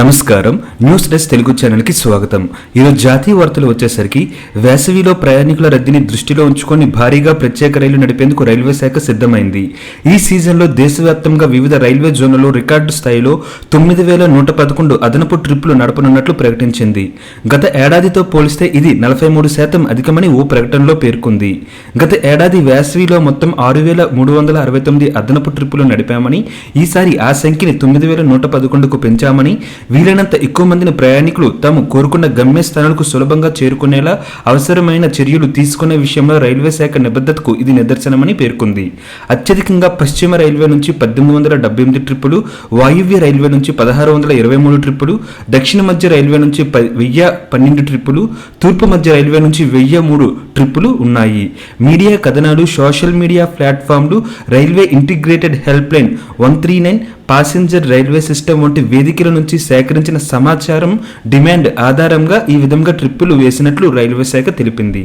నమస్కారం, news desk Telugu ఛానల్కి స్వాగతం. ఈరోజు జాతీయ వార్తలు వచ్చేసరికి వేసవిలో ప్రయాణికుల రద్దీని దృష్టిలో ఉంచుకొని భారీగా ప్రత్యేక రైలు నడిపేందుకు రైల్వే శాఖ సిద్ధమైంది. ఈ సీజన్లో దేశవ్యాప్తంగా వివిధ రైల్వే జోన్లలో రికార్డు స్థాయిలో 9,111 అదనపు ట్రిప్పులు నడపనున్నట్లు ప్రకటించింది. గత ఏడాదితో పోలిస్తే ఇది 43% అధికమని ఓ ప్రకటనలో పేర్కొంది. గత ఏడాది వేసవిలో మొత్తం 6,369 అదనపు ట్రిప్పులు నడిపామని, ఈసారి ఆ సంఖ్యని 9,111కు పెంచామని, వీలైనంత ఎక్కువ మందిని ప్రయాణికులు తాము కోరుకున్న గమ్యస్థానాలకు సులభంగా చేరుకునేలా అవసరమైన చర్యలు తీసుకునే విషయంలో రైల్వే శాఖ నిబద్ధతకు ఇది నిదర్శనమని పేర్కొంది. అత్యధికంగా పశ్చిమ రైల్వే నుంచి 1878 ట్రిప్పులు, వాయువ్య రైల్వే నుంచి 1623 ట్రిప్పులు, దక్షిణ మధ్య రైల్వే నుంచి 1012 ట్రిప్పులు, తూర్పు మధ్య రైల్వే నుంచి 1003 ట్రిప్పులు ఉన్నాయి. మీడియా కథనాలు, సోషల్ మీడియా ప్లాట్ఫామ్లు, railway integrated help line 139, passenger railway system వంటి వేదికల నుంచి సేకరించిన సమాచారం డిమాండ్ ఆధారంగా ఈ విధంగా ట్రిప్పులు వేసినట్లు రైల్వే శాఖ తెలిపింది.